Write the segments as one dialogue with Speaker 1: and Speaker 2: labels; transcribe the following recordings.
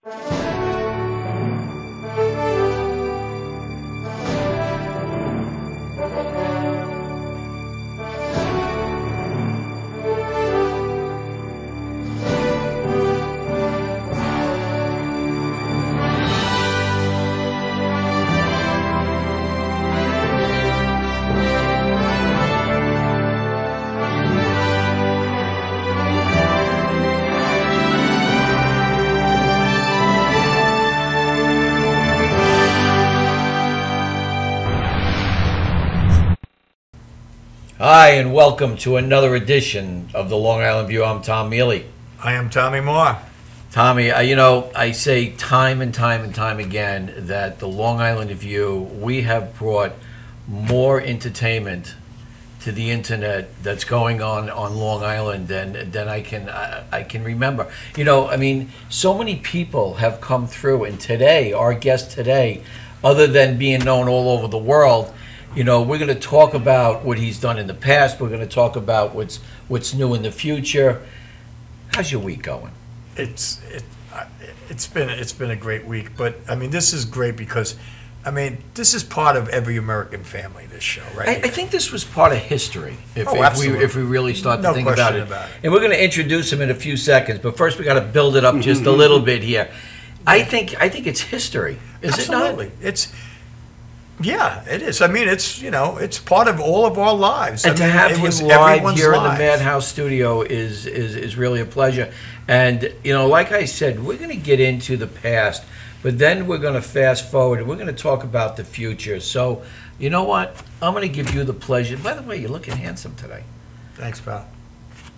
Speaker 1: Hi, and welcome to another edition of the Long Island View. I'm Tom Mealy.
Speaker 2: I am Tommy Moore.
Speaker 1: Tommy, I say time and time again that the Long Island View, we have brought more entertainment to the internet that's going on Long Island than I can remember. So many people have come through, and today, our guest today, other than being known all over the world, we're going to talk about what he's done in the past. We're going to talk about what's new in the future. How's your week going?
Speaker 2: It's been a great week, but this is great because this is part of every American family. This show, right?
Speaker 1: I think this was part of history.
Speaker 2: Absolutely.
Speaker 1: If we really start to think about it.
Speaker 2: About it.
Speaker 1: And we're going to introduce him in a few seconds, but first we got to build it up just a little bit here. I think it's history.
Speaker 2: Absolutely.
Speaker 1: It not?
Speaker 2: Yeah, it is. It's part of all of our lives.
Speaker 1: And to have him live here in the Madhouse studio is really a pleasure. And, like I said, we're going to get into the past, but then we're going to fast forward and we're going to talk about the future. So, you know what? I'm going to give you the pleasure. By the way, you're looking handsome today.
Speaker 2: Thanks, pal.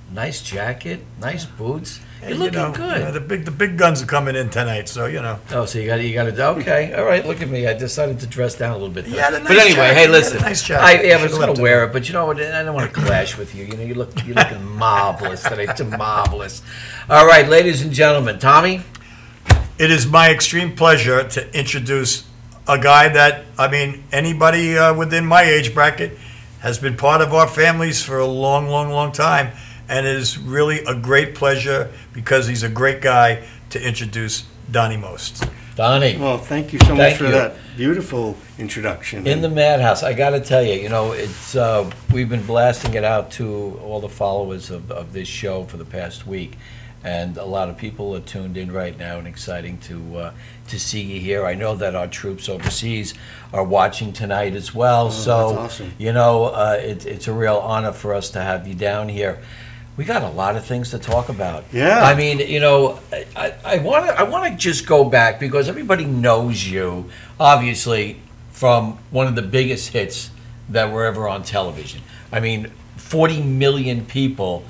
Speaker 1: Nice jacket, nice boots.
Speaker 2: Hey,
Speaker 1: you're looking good.
Speaker 2: The big guns are coming in tonight, so
Speaker 1: Oh, so you got to. Okay, all right. Look at me. I decided to dress down a little bit.
Speaker 2: Yeah, nice
Speaker 1: but anyway,
Speaker 2: jacket.
Speaker 1: hey, listen.
Speaker 2: Nice jacket.
Speaker 1: I was going to wear it, but you know what? I don't want to clash with you. You're looking marvelous today. It's marvelous. All right, ladies and gentlemen, Tommy.
Speaker 2: It is my extreme pleasure to introduce a guy that anybody within my age bracket has been part of our families for a long time. And it is really a great pleasure because he's a great guy to introduce Donnie Most.
Speaker 1: Donnie.
Speaker 3: Well, thank you so much for that beautiful introduction.
Speaker 1: In the Madhouse, I got to tell you, it's we've been blasting it out to all the followers of this show for the past week, and a lot of people are tuned in right now and exciting to see you here. I know that our troops overseas are watching tonight as well. So
Speaker 3: that's awesome.
Speaker 1: It's a real honor for us to have you down here. We got a lot of things to talk about.
Speaker 3: Yeah.
Speaker 1: I want to just go back because everybody knows you, obviously, from one of the biggest hits that were ever on television. 40 million people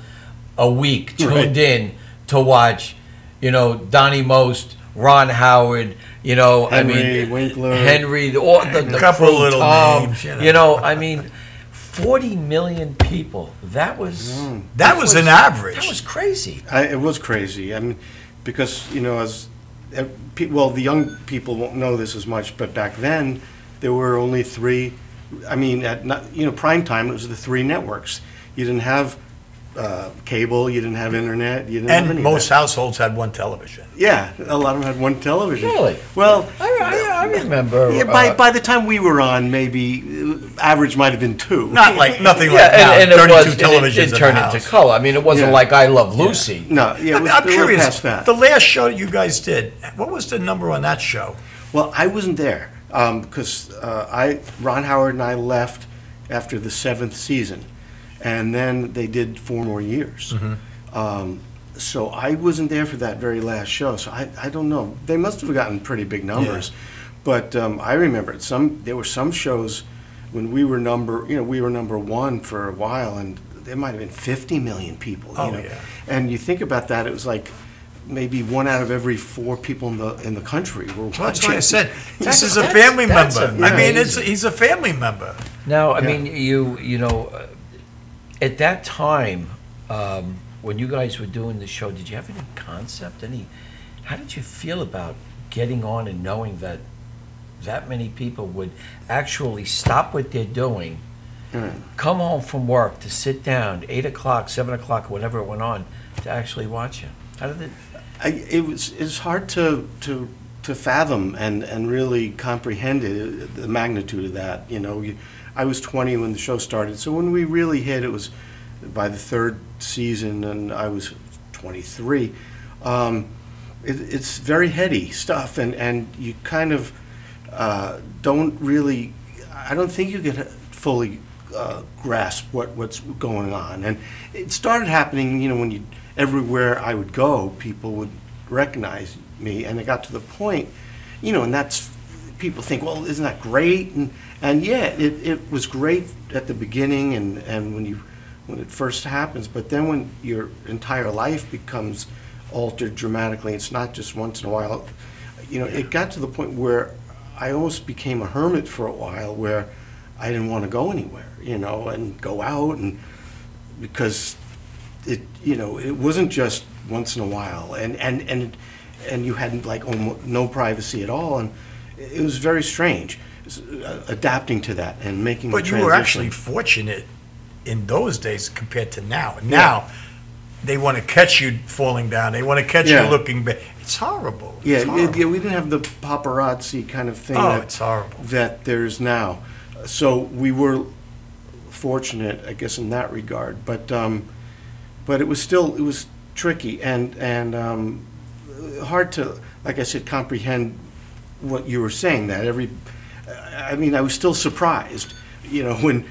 Speaker 1: a week tuned in to watch, Donnie Most, Ron Howard,
Speaker 3: Henry Winkler,
Speaker 1: Henry, the
Speaker 2: couple
Speaker 1: crew,
Speaker 2: little
Speaker 1: Tom,
Speaker 2: names.
Speaker 1: 40 million people. That was
Speaker 2: an average.
Speaker 1: That was crazy.
Speaker 3: It was crazy. Because the young people won't know this as much, but back then there were only three. Prime time. It was the three networks. You didn't have cable. You didn't have internet. You didn't have any
Speaker 2: most households had one television.
Speaker 3: Yeah, a lot of them had one television.
Speaker 1: Really?
Speaker 3: Well,
Speaker 1: I remember.
Speaker 3: Yeah, by the time we were on, maybe average might have been two.
Speaker 2: Nothing like now.
Speaker 1: And
Speaker 2: 32 televisions.
Speaker 1: It turned into color. It wasn't like I Love Lucy.
Speaker 3: No, yeah.
Speaker 2: I'm curious.
Speaker 3: Past that.
Speaker 2: The last show you guys did, what was the number on that show?
Speaker 3: Well, I wasn't there because Ron Howard and I left after the 7th season, and then they did 4 more years. So I wasn't there for that very last show. So I don't know. They must have gotten pretty big numbers, but I remember there were some shows when we were number one for a while, and there might have been 50 million people.
Speaker 2: Yeah.
Speaker 3: And you think about that, it was like maybe 1 out of every 4 people in the country were watching.
Speaker 2: That's why I said this is a family member. He's a family member.
Speaker 1: Now, at that time, when you guys were doing the show, did you have any concept? How did you feel about getting on and knowing that many people would actually stop what they're doing, come home from work to sit down, 8 o'clock, 7 o'clock, whenever it went on, to actually watch it? How did it?
Speaker 3: It's hard to fathom and really comprehend it, the magnitude of that. I was 20 when the show started, so when we really hit, it was by the third season, and I was 23. It's very heady stuff, and you kind of don't really. I don't think you can fully grasp what's going on, and it started happening. When everywhere I would go, people would recognize me, and it got to the point, and that's, people think, well, isn't that great? And yeah, it was great at the beginning, and when it first happens, but then when your entire life becomes altered dramatically, it's not just once in a while. It got to the point where I almost became a hermit for a while, where I didn't want to go anywhere, and go out, and because it wasn't just once in a while, and you had like almost no privacy at all, and it was very strange adapting to that and making the transition.
Speaker 2: But you were actually fortunate in those days compared to now. Now, they want to catch you falling down. They want to catch you looking bad. It's horrible. It's horrible.
Speaker 3: We didn't have the paparazzi kind of thing
Speaker 2: it's horrible.
Speaker 3: that there's now. So we were fortunate, I guess, in that regard. But it was tricky and hard to, like I said, comprehend what you were saying. I was still surprised, when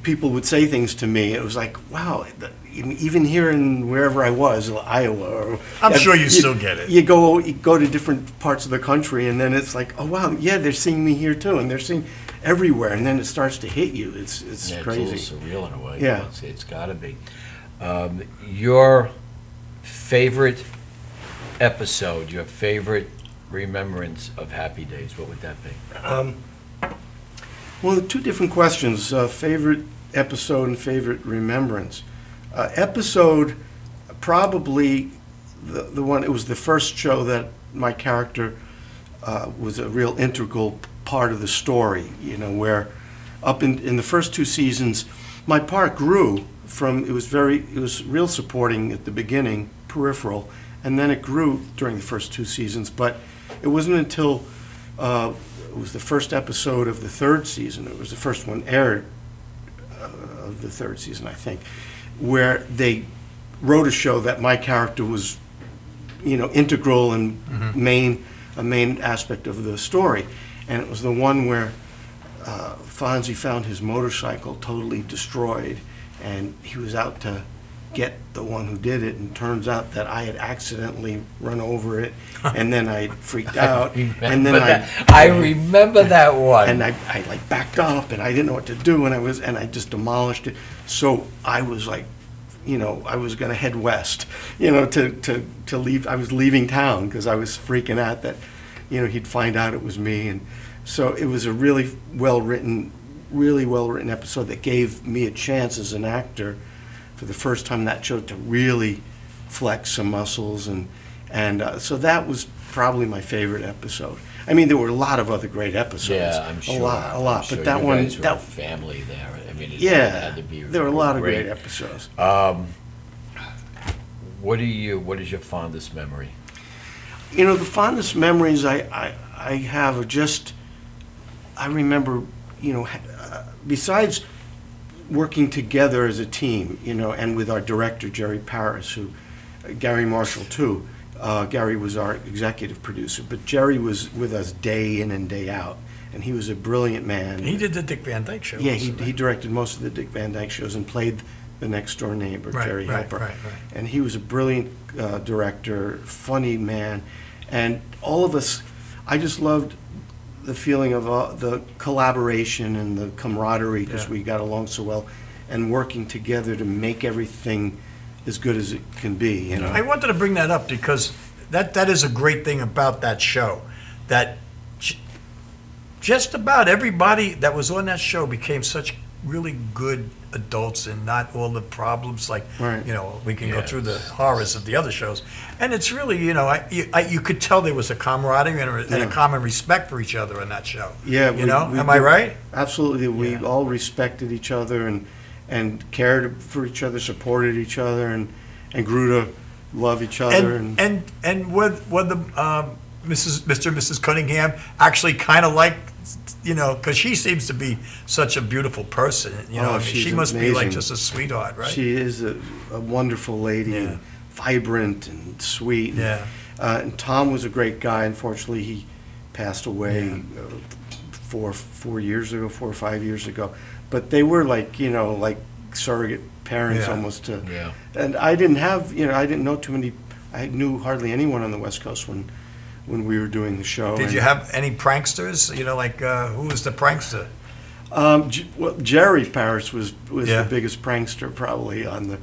Speaker 3: people would say things to me. It was like, wow, even here in wherever I was, Iowa.
Speaker 2: I'm sure you still get it.
Speaker 3: You go to different parts of the country, and then it's like, oh wow, yeah, they're seeing me here too, and they're seeing everywhere, and then it starts to hit you. It's crazy.
Speaker 1: It's a little surreal in a way.
Speaker 3: Yeah,
Speaker 1: it's got to be. Your favorite episode, your favorite remembrance of Happy Days, what would that be?
Speaker 3: Well, two different questions. Favorite episode and favorite remembrance. Episode, probably the one, it was the first show that my character was a real integral part of the story, where up in the first two seasons, my part grew from, it was real supporting at the beginning, peripheral, and then it grew during the first two seasons, but it wasn't until it was the first episode of the third season, it was the first one aired of the third season, I think, where they wrote a show that my character was, integral and a main aspect of the story. And it was the one where Fonzie found his motorcycle totally destroyed, and he was out to get the one who did it, and turns out that I had accidentally run over it, and then I freaked out, and then
Speaker 1: I remember that one,
Speaker 3: and I like backed up, and I didn't know what to do, and I just demolished it. So I was like, I was going to head west, to leave. I was leaving town because I was freaking out that, he'd find out it was me, and so it was a really well written episode that gave me a chance as an actor for the first time that show to really flex some muscles, and so that was probably my favorite episode. I mean, there were a lot of other great episodes.
Speaker 1: Yeah, I'm sure.
Speaker 3: A lot.
Speaker 1: Sure.
Speaker 3: But that
Speaker 1: you
Speaker 3: one,
Speaker 1: guys were a family there. I mean, it had to be.
Speaker 3: There were a lot of great episodes.
Speaker 1: What is your fondest memory?
Speaker 3: The fondest memories I have are just, I remember, besides working together as a team, and with our director, Jerry Paris, Gary Marshall too. Gary was our executive producer, but Jerry was with us day in and day out, and he was a brilliant man.
Speaker 2: He did the Dick Van Dyke Show.
Speaker 3: Yeah, he directed most of the Dick Van Dyke shows and played the next door neighbor, Jerry Helper.
Speaker 2: Right.
Speaker 3: And he was a brilliant director, funny man, and all of us, I just loved the feeling of the collaboration and the camaraderie, because we got along so well, and working together to make everything as good as it can be.
Speaker 2: I wanted to bring that up because that is a great thing about that show, that just about everybody that was on that show became such really good adults, and not all the problems like we can go through the horrors of the other shows. And it's really, you could tell there was a camaraderie and a common respect for each other in that show.
Speaker 3: Yeah,
Speaker 2: am I right?
Speaker 3: Absolutely. We all respected each other and cared for each other, supported each other, and grew to love each other.
Speaker 2: And were the Mr. and Mrs. Cunningham actually kind of like, because she seems to be such a beautiful person. She must be like just a sweetheart, right?
Speaker 3: She is a wonderful lady, and vibrant and sweet.
Speaker 2: Yeah.
Speaker 3: And Tom was a great guy. Unfortunately, he passed away 4 or 5 years ago. But they were like surrogate parents almost. And I didn't have, I didn't know too many. I knew hardly anyone on the West Coast when we were doing the show.
Speaker 2: Did you have any pranksters? Who was the prankster?
Speaker 3: Jerry Paris was the biggest prankster probably on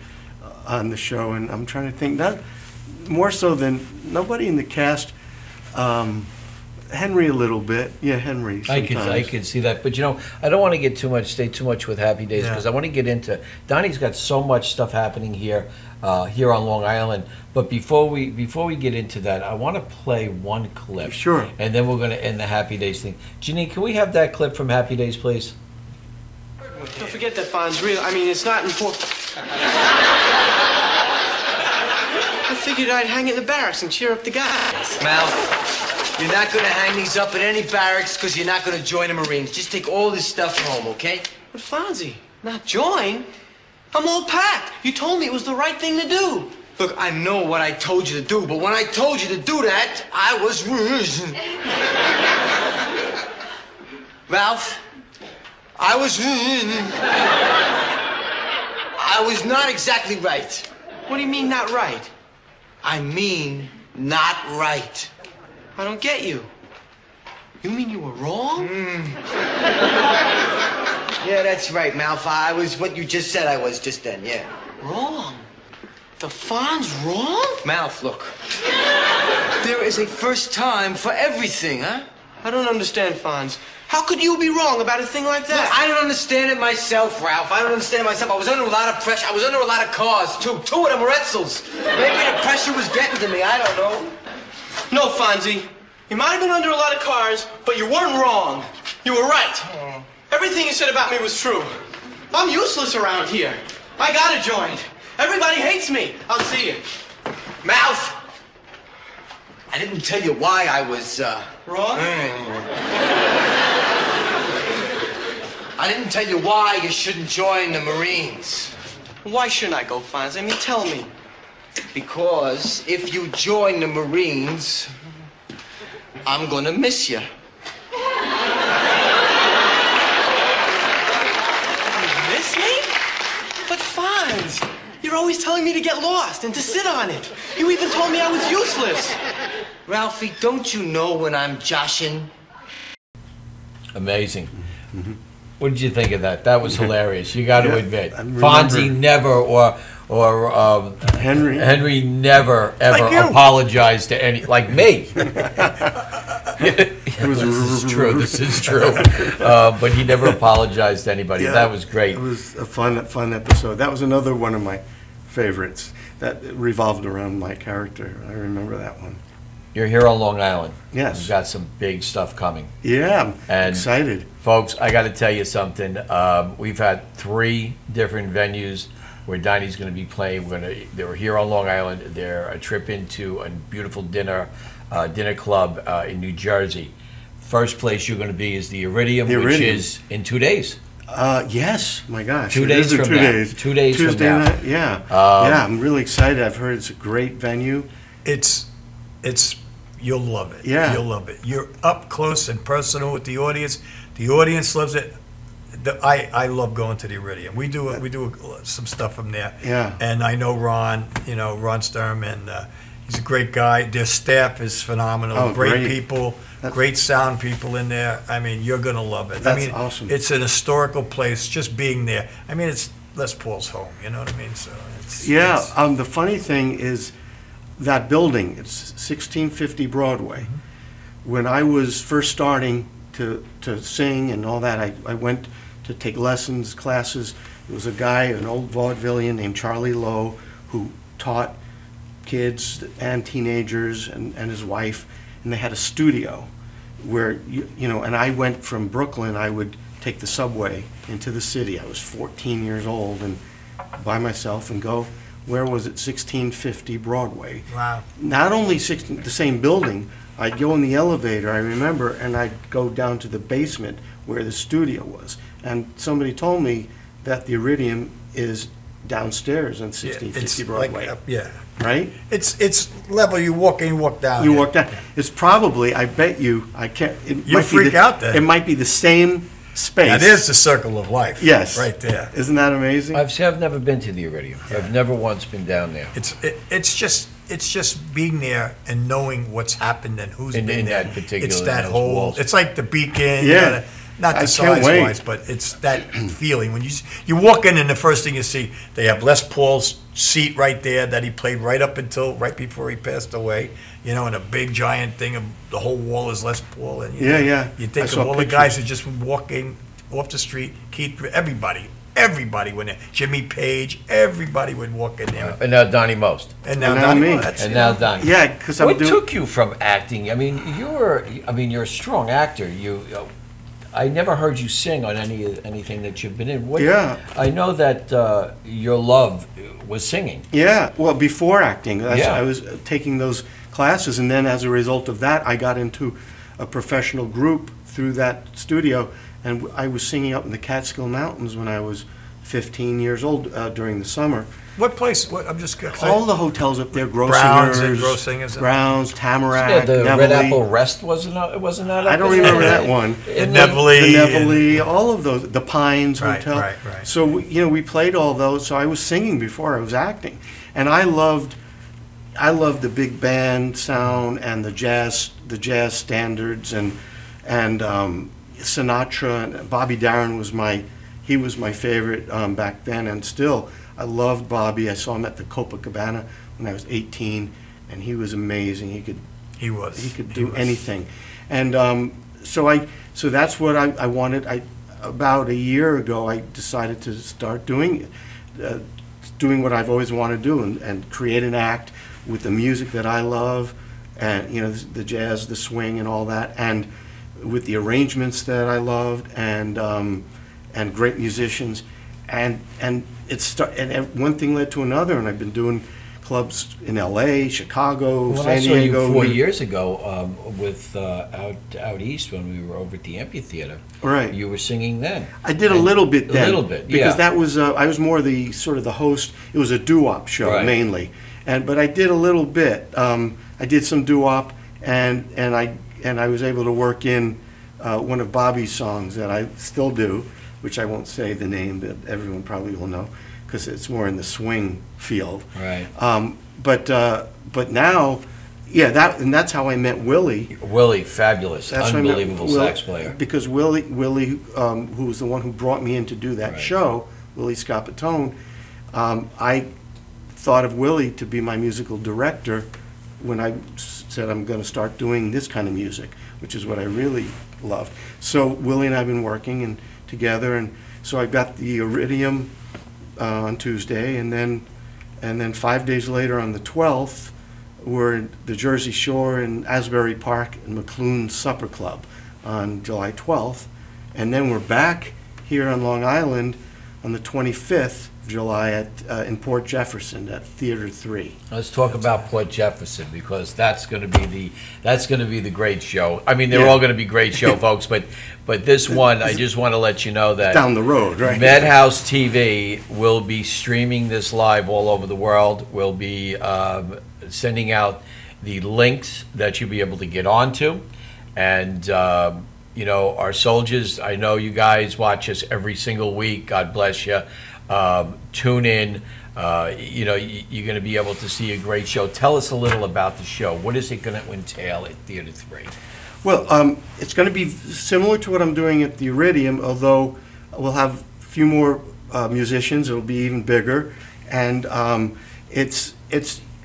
Speaker 3: the show, and I'm trying to think, not more so than nobody in the cast. Henry a little bit, Henry. Sometimes.
Speaker 1: I could see that, but I don't want to stay too much with Happy Days because I want to get into. Donnie's got so much stuff happening here on Long Island. But before we get into that, I want to play one clip.
Speaker 3: Sure.
Speaker 1: And then we're going to end the Happy Days thing. Janine, can we have that clip from Happy Days, please?
Speaker 4: Don't forget that Fon's real. I mean, it's not important. I figured I'd hang it in the barracks and cheer up the guys.
Speaker 5: Mal, you're not going to hang these up at any barracks because you're not going to join the Marines. Just take all this stuff home, okay?
Speaker 4: But Fonzie, not join? I'm all packed. You told me it was the right thing to do.
Speaker 5: Look, I know what I told you to do, but when I told you to do that, I was... Ralph, I was not exactly right.
Speaker 4: What do you mean, not right?
Speaker 5: I mean, not right.
Speaker 4: I don't get you. You mean you were wrong?
Speaker 5: Yeah, that's right, Malf. I was what you just said I was just then, yeah.
Speaker 4: Wrong? The Fon's wrong?
Speaker 5: Malf, look. There is a first time for everything, huh?
Speaker 4: I don't understand, Fonz. How could you be wrong about a thing like that?
Speaker 5: Look, I don't understand it myself, Ralph. I don't understand it myself. I was under a lot of pressure. I was under a lot of cars, too. 2 of them were Etzels. Maybe the pressure was getting to me. I don't know.
Speaker 4: No, Fonzie. You might have been under a lot of cars, but you weren't wrong. You were right. Everything you said about me was true. I'm useless around here. I gotta join. Everybody hates me. I'll see you.
Speaker 5: Mouth! I didn't tell you why I was,
Speaker 4: Wrong?
Speaker 5: I didn't tell you why you shouldn't join the Marines.
Speaker 4: Why shouldn't I go, Fonzie? I mean, tell me.
Speaker 5: Because if you join the Marines, I'm gonna miss you.
Speaker 4: Miss me? But Fonz, you're always telling me to get lost and to sit on it. You even told me I was useless.
Speaker 5: Ralphie, don't you know when I'm joshing?
Speaker 1: Amazing. What did you think of that? That was hilarious. You got to admit,
Speaker 3: I
Speaker 1: Fonzie never or Henry never ever
Speaker 2: Like you.
Speaker 1: apologized to any like me. This is true. But he never apologized to anybody.
Speaker 3: Yeah,
Speaker 1: that was great.
Speaker 3: It was a fun episode. That was another one of my favorites that revolved around my character. I remember that one.
Speaker 1: You're here on Long Island.
Speaker 3: Yes.
Speaker 1: We've got some big stuff coming.
Speaker 3: Yeah, I'm
Speaker 1: And-
Speaker 3: excited.
Speaker 1: Folks, I got to tell you something. We've had 3 different venues where Donnie's going to be playing. They were here on Long Island. They're a trip into a beautiful dinner club in New Jersey. First place you're going to be is the Iridium,
Speaker 3: The
Speaker 1: which
Speaker 3: Iridium.
Speaker 1: is in 2 days.
Speaker 3: Yes, my gosh.
Speaker 1: 2
Speaker 3: it
Speaker 1: days
Speaker 3: is in
Speaker 1: from
Speaker 3: 2
Speaker 1: now.
Speaker 3: days.
Speaker 1: 2 days from
Speaker 3: Tuesday
Speaker 1: now.
Speaker 3: night, yeah, I'm really excited. I've heard it's a great venue.
Speaker 2: It's you'll love it.
Speaker 3: Yeah.
Speaker 2: You'll love it. You're up close and personal with the audience. The audience loves it. I love going to the Iridium. We do some stuff from there.
Speaker 3: Yeah.
Speaker 2: And I know Ron, Ron Sturm, and he's a great guy. Their staff is phenomenal.
Speaker 3: Oh, great.
Speaker 2: People, great sound people in there. I mean, you're gonna love it.
Speaker 3: That's
Speaker 2: I mean,
Speaker 3: awesome.
Speaker 2: It's an historical place. Just being there. I mean, it's Les Paul's home. You know what I mean? So it's
Speaker 3: The funny thing is that building, it's 1650 Broadway. When I was first starting to sing and all that, I went to take lessons, classes. There was a guy, an old vaudevillian named Charlie Lowe, who taught kids and teenagers and his wife, and they had a studio where, and I went from Brooklyn, I would take the subway into the city. I was 14 years old and by myself and go where was it, 1650 Broadway.
Speaker 2: Wow.
Speaker 3: Not only the same building, I'd go in the elevator, I remember, and I'd go down to the basement where the studio was. And somebody told me that the Iridium is downstairs on 1650 Broadway.
Speaker 2: Yeah.
Speaker 3: Right?
Speaker 2: It's level. You walk in, you walk down.
Speaker 3: You walk down. It's probably, I bet you, I can't.
Speaker 2: You freak out then.
Speaker 3: It might be the same space.
Speaker 2: That is the circle of life.
Speaker 3: Yes.
Speaker 2: Right there.
Speaker 3: Isn't that amazing?
Speaker 1: I've never been to the Iridium.
Speaker 2: Yeah.
Speaker 1: I've never once been down there.
Speaker 2: It's just being there and knowing what's happened and who's
Speaker 1: In
Speaker 2: been there.
Speaker 1: that particular-
Speaker 2: It's that
Speaker 1: those
Speaker 2: whole.
Speaker 1: walls.
Speaker 2: It's like the Beacon.
Speaker 3: Yeah.
Speaker 2: Not
Speaker 3: I
Speaker 2: the
Speaker 3: can't wait.
Speaker 2: size-wise, but it's that feeling when you walk in and the first thing you see, they have Les Paul's seat right there that he played right before he passed away. You know, and a big giant thing of the whole wall is Les Paul. And
Speaker 3: Yeah.
Speaker 2: You
Speaker 3: I
Speaker 2: think
Speaker 3: saw
Speaker 2: of all the
Speaker 3: pictures.
Speaker 2: guys who just would walk in off the street, Keith, everybody went there. Jimmy Page, everybody would walk in there.
Speaker 1: And now Donnie Most.
Speaker 2: And now
Speaker 3: And now
Speaker 2: Donnie,
Speaker 3: me.
Speaker 2: well, that's,
Speaker 1: And
Speaker 2: you
Speaker 1: now
Speaker 2: know,
Speaker 1: Donnie.
Speaker 3: Yeah, because I'm
Speaker 1: What
Speaker 3: doing.
Speaker 1: took you from acting? I mean, you're a strong actor. I never heard you sing on anything that you've been in.
Speaker 3: Yeah.
Speaker 1: I know that your love was singing.
Speaker 3: Yeah, well, before acting,
Speaker 1: Yeah.
Speaker 3: I was taking those classes, and then as a result of that, I got into a professional group through that studio, and I was singing up in the Catskill Mountains when I was 15 years old during the summer.
Speaker 2: what place? What, I'm just curious.
Speaker 3: All the hotels up there,
Speaker 2: Browns and
Speaker 3: Grossingers,
Speaker 2: Grossingers.
Speaker 3: Browns, Tamarack,
Speaker 1: Yeah, the Red
Speaker 3: Nevele.
Speaker 1: Apple Rest wasn't that?
Speaker 3: I don't remember that one.
Speaker 1: In
Speaker 2: The Nevele.
Speaker 3: The Nevele, all of those, the Pines
Speaker 2: Right,
Speaker 3: Hotel.
Speaker 2: right.
Speaker 3: So, we played all those, so I was singing before I was acting. And I loved the big band sound and the jazz standards and Sinatra, and Bobby Darin was my favorite back then, and still, I loved Bobby. I saw him at the Copacabana when I was 18, and he was amazing. He could
Speaker 2: He was.
Speaker 3: do anything. And so that's what I wanted. About a year ago, I decided to start doing what I've always wanted to do, and create an act with the music that I love, and the jazz, the swing, and all that, and with the arrangements that I loved, and great musicians, and one thing led to another, and I've been doing clubs in L.A., Chicago,
Speaker 1: Well,
Speaker 3: San
Speaker 1: I saw
Speaker 3: Diego.
Speaker 1: you 4 years ago with out east when we were over at the amphitheater.
Speaker 3: Right.
Speaker 1: You were singing then.
Speaker 3: I did a little bit then.
Speaker 1: A little bit, yeah.
Speaker 3: Because that was, I was more the sort of the host. It was a doo-wop show
Speaker 1: Right.
Speaker 3: mainly. But I did a little bit. I did some doo-wop, and I was able to work in one of Bobby's songs that I still do, which I won't say the name, but everyone probably will know, because it's more in the swing field.
Speaker 1: Right.
Speaker 3: But now, that's how I met Willie.
Speaker 1: Willie, fabulous,
Speaker 3: That's how I met
Speaker 1: unbelievable
Speaker 3: Will-
Speaker 1: sax player.
Speaker 3: Because Willie, who was the one who brought me in to do that
Speaker 1: Right.
Speaker 3: show, Willie Scapatone, I thought of Willie to be my musical director when I said I'm going to start doing this kind of music, which is what I really loved. So Willie and I have been working together, and so I got the Iridium on Tuesday, and then 5 days later on the 12th, we're in the Jersey Shore in Asbury Park and McClune Supper Club on July 12th. And then we're back here on Long Island on the 25th of July in Port Jefferson at Theater 3.
Speaker 1: Let's talk about Port Jefferson, because that's going to be the great show. I mean, they're
Speaker 3: Yeah.
Speaker 1: all going to be great show, folks, but this one, I just want to let you know that
Speaker 3: Down the road, right?
Speaker 1: Madhouse TV will be streaming this live all over the world. We'll be sending out the links that you'll be able to get onto, and our soldiers. I know you guys watch us every single week. God bless you. Tune in. You're going to be able to see a great show. Tell us a little about the show. What is it going to entail at Theater 3?
Speaker 3: Well, it's going to be similar to what I'm doing at the Iridium, although we'll have a few more musicians. It'll be even bigger, and it's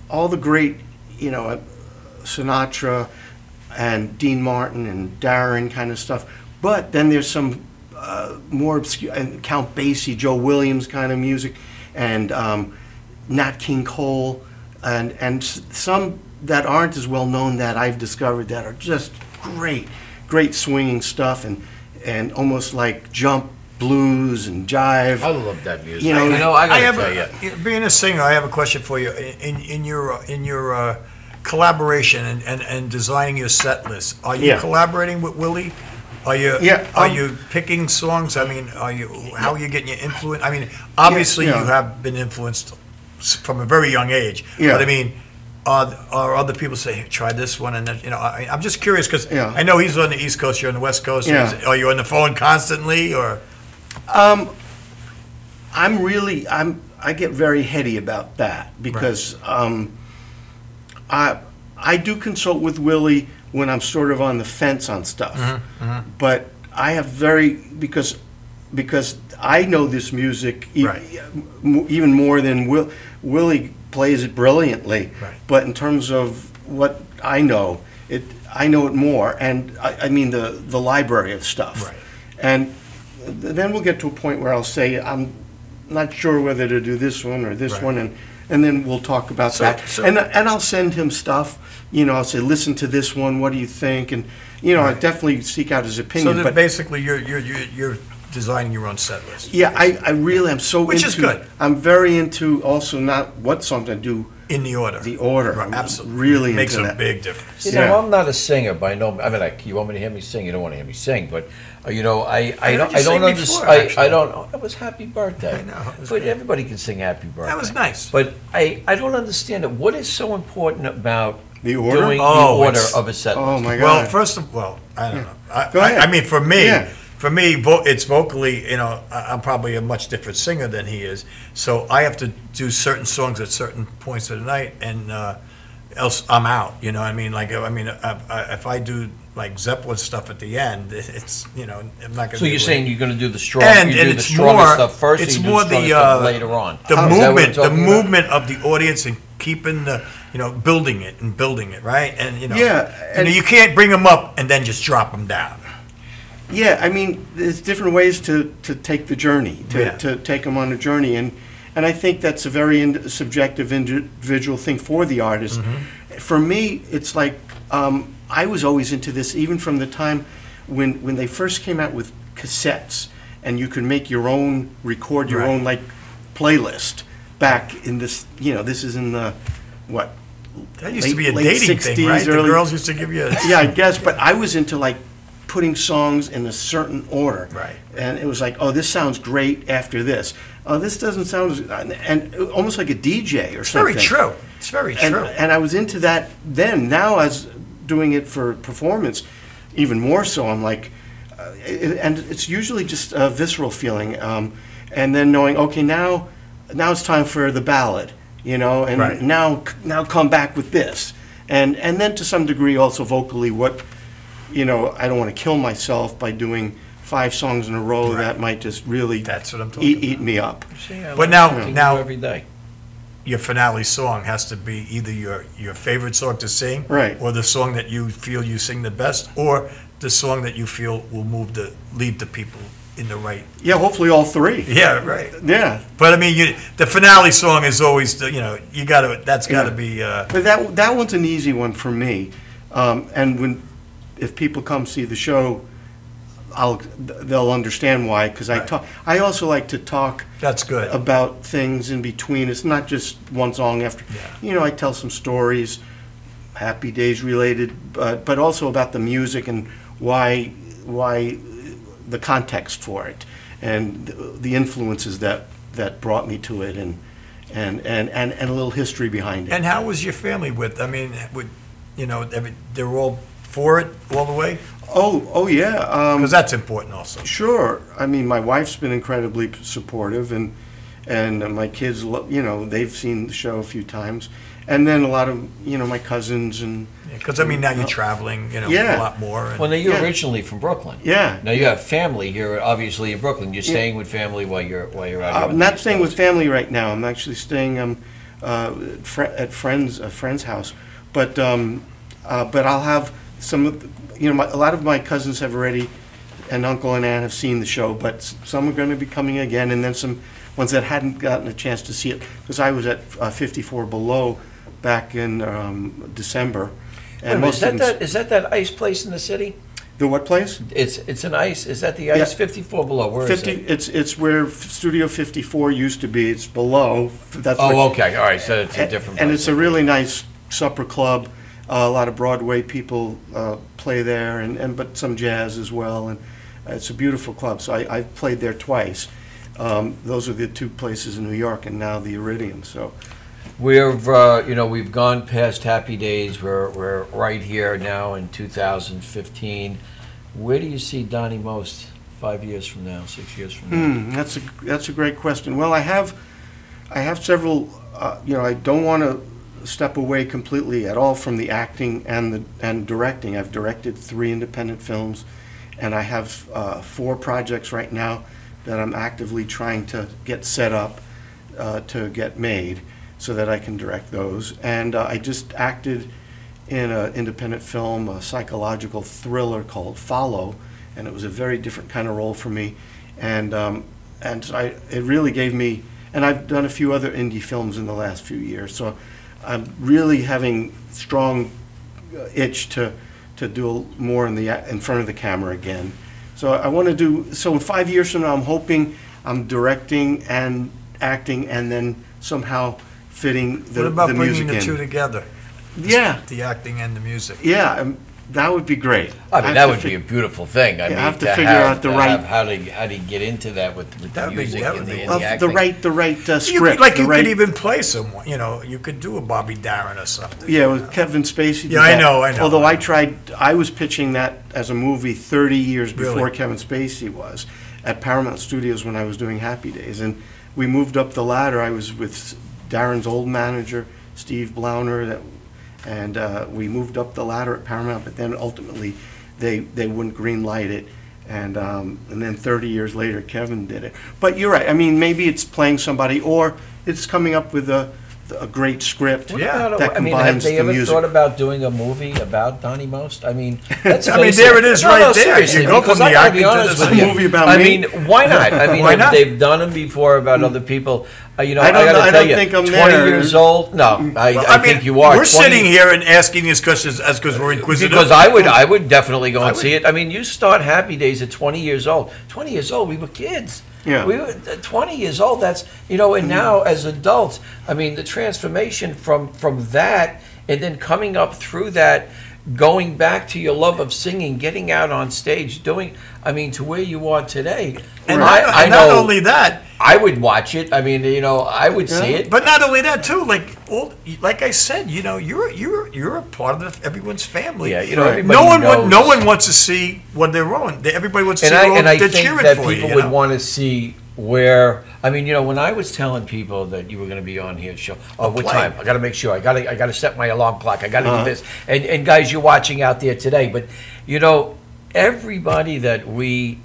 Speaker 3: all the great, Sinatra and Dean Martin and Darren kind of stuff. But then there's some more obscure, and Count Basie, Joe Williams kind of music, and Nat King Cole, and some that aren't as well known that I've discovered that are just great swinging stuff, and almost like jump blues and jive.
Speaker 1: I love that music.
Speaker 3: You know,
Speaker 1: I gotta
Speaker 2: have
Speaker 1: tell you.
Speaker 2: being a singer, I have a question for you. In your collaboration and designing your set list, are you
Speaker 3: Yeah.
Speaker 2: collaborating with Willie? Are you
Speaker 3: Yeah,
Speaker 2: are you picking songs? I mean, how are you getting your influence? I mean, obviously
Speaker 3: Yeah.
Speaker 2: you have been influenced from a very young age.
Speaker 3: Yeah.
Speaker 2: But I mean, are other people say, hey, try this one, and then, you know, I'm just curious because
Speaker 3: Yeah.
Speaker 2: I know he's on the East Coast, you're on the West Coast.
Speaker 3: Yeah.
Speaker 2: Are you on the phone constantly, or?
Speaker 3: I get very heady about that because I do consult with Willie when I'm sort of on the fence on stuff. But I have because I know this music
Speaker 2: Right.
Speaker 3: even more than Willie plays it brilliantly.
Speaker 2: Right.
Speaker 3: But in terms of what I know it more, and I mean the library of stuff.
Speaker 2: Right.
Speaker 3: And then we'll get to a point where I'll say I'm not sure whether to do this one or this
Speaker 2: Right.
Speaker 3: one, and then we'll talk about that. And I'll send him stuff. You know, I'll say, listen to this one. What do you think? And you know, I definitely seek out his
Speaker 2: So
Speaker 3: opinion.
Speaker 2: that
Speaker 3: But
Speaker 2: basically you're designing your own set list.
Speaker 3: yeah, I really am so
Speaker 2: Which
Speaker 3: into.
Speaker 2: is good.
Speaker 3: I'm very into also not what song to do,
Speaker 2: In the order.
Speaker 3: the order.
Speaker 2: Right,
Speaker 3: I'm
Speaker 2: absolutely.
Speaker 3: really
Speaker 2: Makes
Speaker 3: into
Speaker 2: a
Speaker 3: that.
Speaker 2: big difference.
Speaker 1: You
Speaker 3: Yeah.
Speaker 1: know, I'm not a singer by no. I mean, you want me to hear me sing? You don't want to hear me sing, but you know, I
Speaker 2: heard
Speaker 1: don't
Speaker 2: you
Speaker 1: I
Speaker 2: sing
Speaker 1: don't
Speaker 2: before,
Speaker 1: understand.
Speaker 2: actually.
Speaker 1: I don't. It was Happy Birthday.
Speaker 2: I know, it was
Speaker 1: But
Speaker 2: good.
Speaker 1: everybody can sing Happy Birthday.
Speaker 2: That was nice.
Speaker 1: But I don't understand it. What is so important about
Speaker 3: The order?
Speaker 1: doing
Speaker 2: Oh,
Speaker 1: the order
Speaker 2: it's-
Speaker 1: of a set
Speaker 3: Oh
Speaker 1: list?
Speaker 3: my
Speaker 2: Well,
Speaker 3: God!
Speaker 2: first of I don't know.
Speaker 3: Go ahead.
Speaker 2: I mean, for me,
Speaker 3: Yeah.
Speaker 2: it's vocally. You know, I'm probably a much different singer than he is, so I have to do certain songs at certain points of the night, and else I'm out. You know, what I mean, like, if I do like Zeppelin stuff at the end, it's, you know, I'm not going to.
Speaker 1: So you're saying you're going to do the strong,
Speaker 2: And-
Speaker 1: you do
Speaker 2: and
Speaker 1: the
Speaker 2: it's
Speaker 1: strongest
Speaker 2: more-
Speaker 1: stuff first,
Speaker 2: it's
Speaker 1: and you
Speaker 2: more
Speaker 1: do the
Speaker 2: the,
Speaker 1: strongest stuff
Speaker 2: uh,
Speaker 1: later on.
Speaker 2: the
Speaker 1: Is that what I'm
Speaker 2: movement, the
Speaker 1: talking about?
Speaker 2: movement of the audience and keeping the, you know, building it, right? And you know,
Speaker 3: Yeah, and-
Speaker 2: you can't bring them up and then just drop them down.
Speaker 3: Yeah, I mean, there's different ways to take the journey,
Speaker 2: Yeah.
Speaker 3: to take them on a journey, and I think that's a very subjective, individual thing for the artist.
Speaker 2: Mm-hmm.
Speaker 3: For me, it's like I was always into this, even from the time when they first came out with cassettes, and you could make your own, record your
Speaker 2: Right.
Speaker 3: own like playlist. Back in this, you know, this is in the what?
Speaker 2: That used to be a
Speaker 3: late
Speaker 2: dating thing,
Speaker 3: 60s,
Speaker 2: right? The
Speaker 3: early-
Speaker 2: girls used to give you.
Speaker 3: Yeah, I guess, but I was into like putting songs in a certain order.
Speaker 2: Right.
Speaker 3: And it was like, oh, this sounds great after this. Oh, this doesn't sound, and almost like a DJ or something.
Speaker 2: Very true. It's very
Speaker 3: And,
Speaker 2: true.
Speaker 3: and I was into that then. Now I was doing it for performance, even more so. I'm like, and it's usually just a visceral feeling. And then knowing, okay, now it's time for the ballad, you know, and
Speaker 2: Right.
Speaker 3: now come back with this. And then to some degree also vocally what, you know, I don't want to kill myself by doing 5 songs in a row
Speaker 2: Right.
Speaker 3: that might just really
Speaker 2: That's what I'm talking
Speaker 3: eat me up.
Speaker 1: See, I
Speaker 2: But
Speaker 1: learn
Speaker 2: now-
Speaker 1: something
Speaker 2: now-
Speaker 1: new every day.
Speaker 2: Your finale song has to be either your favorite song to sing,
Speaker 3: Right.
Speaker 2: or the song that you feel you sing the best, or the song that you feel will lead the people in the right.
Speaker 3: Yeah, hopefully all 3.
Speaker 2: Yeah, right.
Speaker 3: Yeah.
Speaker 2: But I mean, the finale song is always the, you know, that's got to
Speaker 3: Yeah.
Speaker 2: be.
Speaker 3: But that one's an easy one for me. And if people come see the show, they'll understand why, because
Speaker 2: Right.
Speaker 3: I also like to talk
Speaker 2: That's good.
Speaker 3: about things in between. It's not just one song after.
Speaker 2: Yeah.
Speaker 3: You know, I tell some stories, Happy Days related, but also about the music and why the context for it and the influences that brought me to it and a little history behind it.
Speaker 2: And how was your family with? I mean, you know, they're all for it all the way,
Speaker 3: Oh yeah.
Speaker 2: because that's important also.
Speaker 3: Sure. I mean, my wife's been incredibly supportive, and my kids, you know, they've seen the show a few times, and then a lot of, you know, my cousins and
Speaker 2: Because I mean, now you're traveling, you know,
Speaker 3: Yeah.
Speaker 2: a lot more. And,
Speaker 1: Well, now you're
Speaker 3: Yeah.
Speaker 1: originally from Brooklyn.
Speaker 3: yeah.
Speaker 1: Now you have family here, obviously in Brooklyn. You're staying with family while you're out here. on
Speaker 3: I'm
Speaker 1: the
Speaker 3: not
Speaker 1: East
Speaker 3: staying with
Speaker 1: Coast.
Speaker 3: family right now. I'm actually staying at a friend's house, but I'll have some of you know, a lot of my cousins have already, and uncle and aunt have seen the show, but some are going to be coming again, and then some ones that hadn't gotten a chance to see it, because I was at 54 Below back in December.
Speaker 1: Wait a minute,
Speaker 3: most of them-
Speaker 1: is that that ice place in the city?
Speaker 3: The what place?
Speaker 1: It's an ice. Is that the ice?
Speaker 3: Yeah.
Speaker 1: 54 below. Where is
Speaker 3: 50.
Speaker 1: it?
Speaker 3: It's where Studio 54 used to be. It's below. That's where,
Speaker 1: Oh, okay. All right. So it's a different.
Speaker 3: and
Speaker 1: place.
Speaker 3: it's a really nice supper club. A lot of Broadway people play there, but some jazz as well. And it's a beautiful club. So I've played there twice. Those are the two places in New York, and now the Iridium. So
Speaker 1: we've gone past Happy Days. We're right here now in 2015. Where do you see Donnie Most 5 years from now, 6 years from now?
Speaker 3: That's a great question. Well, I have several. I don't want to step away completely at all from the acting and directing. I've directed 3 independent films, and I have 4 projects right now that I'm actively trying to get set up to get made, so that I can direct those. And I just acted in an independent film, a psychological thriller called Follow, and it was a very different kind of role for me. And it really gave me, and I've done a few other indie films in the last few years, so I'm really having strong itch to do more in front of the camera again. So I want to do, so in 5 years from now, I'm hoping I'm directing and acting, and then somehow fitting the music in.
Speaker 2: What about bringing the two together?
Speaker 3: Yeah.
Speaker 2: The acting and the music.
Speaker 3: Yeah, that would be great.
Speaker 1: I mean, that would be a beautiful thing. I mean,
Speaker 3: have to figure out the right.
Speaker 1: How do you get into that with the music and the acting?
Speaker 3: The right script.
Speaker 2: You could even play someone. You could do a Bobby Darin or something.
Speaker 3: Yeah, with Kevin Spacey.
Speaker 2: Yeah, I know.
Speaker 3: Although I was pitching that as a movie 30 years before
Speaker 2: Really?
Speaker 3: Kevin Spacey was at Paramount Studios when I was doing Happy Days, and we moved up the ladder. I was with Darin's old manager, Steve Blauner, and we moved up the ladder at Paramount, but then ultimately they wouldn't green light it, and then 30 years later Kevin did it. But you're right. I mean, maybe it's playing somebody, or it's coming up with a great script that combines
Speaker 1: have they
Speaker 3: the
Speaker 1: ever
Speaker 3: music.
Speaker 1: thought about doing a movie about Donnie Most? I mean, let's
Speaker 2: I mean,
Speaker 1: face
Speaker 2: there it is
Speaker 1: No,
Speaker 2: right
Speaker 1: no,
Speaker 2: there.
Speaker 1: seriously,
Speaker 2: You go from
Speaker 1: because
Speaker 2: the
Speaker 1: I gotta
Speaker 2: acting
Speaker 1: be
Speaker 2: to
Speaker 1: honest
Speaker 2: the
Speaker 1: with you.
Speaker 3: movie about
Speaker 1: I
Speaker 3: me?
Speaker 1: mean, why not? I mean,
Speaker 2: Why not?
Speaker 1: they've done them before about other people. I
Speaker 3: I
Speaker 1: gotta
Speaker 3: don't
Speaker 1: tell you,
Speaker 3: think I'm
Speaker 1: 20
Speaker 3: there.
Speaker 1: years old. No, I think you are.
Speaker 2: We're
Speaker 1: 20
Speaker 2: sitting here and asking these questions because we're inquisitive.
Speaker 1: Because I would definitely go and see it. I mean, you start Happy Days at 20 years old. 20 years old, we were kids.
Speaker 3: Yeah.
Speaker 1: We were 20 years old. That's and now as adults, I mean, the transformation from that, and then coming up through that, going back to your love of singing, getting out on stage, to where you are today.
Speaker 2: And
Speaker 1: I
Speaker 2: not
Speaker 1: know
Speaker 2: only that,
Speaker 1: I would watch it. I mean, I would see it.
Speaker 2: but not only that too. Like I said, you're a part of everyone's family.
Speaker 1: Yeah,
Speaker 3: Right.
Speaker 1: everybody
Speaker 2: No one wants to see what they're on. Everybody wants to see
Speaker 1: and I
Speaker 2: they're
Speaker 1: think
Speaker 2: cheering
Speaker 1: that
Speaker 2: for
Speaker 1: people
Speaker 2: you.
Speaker 1: would want to see where. I mean, when I was telling people that you were going to be on here, show, what
Speaker 2: play.
Speaker 1: time? I got to make sure. I got to set my alarm clock. I got to do this. And guys, you're watching out there today, but everybody that we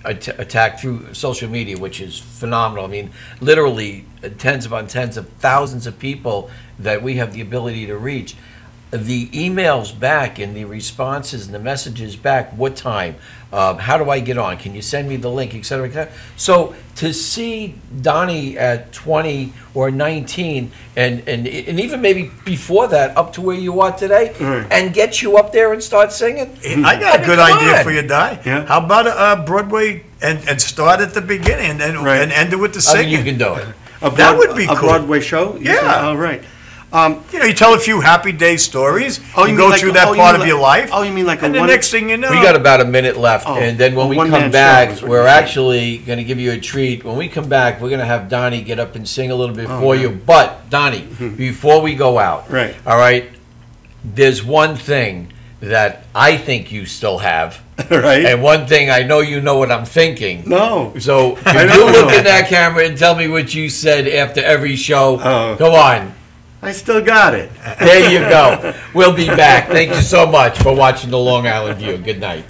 Speaker 1: attack through social media, which is phenomenal. I mean, literally tens upon tens of thousands of people that we have the ability to reach. The emails back and the responses and the messages back, what time, how do I get on, can you send me the link, et cetera, et cetera. So to see Donnie at 20 or 19 and even maybe before that up to where you are today, and get you up there and start singing.
Speaker 2: I got a good idea for you, Di.
Speaker 3: Yeah.
Speaker 2: How about a Broadway and start at the beginning and end it with the
Speaker 1: I
Speaker 2: singing?
Speaker 1: mean, you can do it.
Speaker 2: That would be
Speaker 3: a
Speaker 2: cool.
Speaker 3: Broadway show.
Speaker 2: Yeah.
Speaker 3: All right.
Speaker 2: You tell a few Happy Day stories.
Speaker 3: Oh,
Speaker 2: you
Speaker 3: you
Speaker 2: go
Speaker 3: mean like
Speaker 2: through
Speaker 3: a-
Speaker 2: that
Speaker 3: oh, you
Speaker 2: part
Speaker 3: mean
Speaker 2: of your
Speaker 3: like-
Speaker 2: life.
Speaker 3: oh, you mean like a
Speaker 2: and the
Speaker 3: one-
Speaker 2: next thing you know,
Speaker 1: We got about a minute left,
Speaker 3: Oh,
Speaker 1: and then when
Speaker 3: a
Speaker 1: we
Speaker 3: one-man
Speaker 1: come
Speaker 3: show
Speaker 1: back,
Speaker 3: is what
Speaker 1: we're
Speaker 3: you're saying.
Speaker 1: actually going to give you a treat. When we come back, we're going to have Donnie get up and sing a little bit for you. But, Donnie, before we go out,
Speaker 3: Right.
Speaker 1: all right, there's one thing that I think you still have,
Speaker 3: Right.
Speaker 1: and one thing I know you know what I'm thinking.
Speaker 3: No.
Speaker 1: So,
Speaker 3: I
Speaker 1: can you
Speaker 3: don't
Speaker 1: look
Speaker 3: know.
Speaker 1: in that camera and tell me what you said after every show?
Speaker 3: Oh.
Speaker 1: Go on.
Speaker 3: I still got it.
Speaker 1: There you go. We'll be back. Thank you so much for watching the Long Island View. Good night.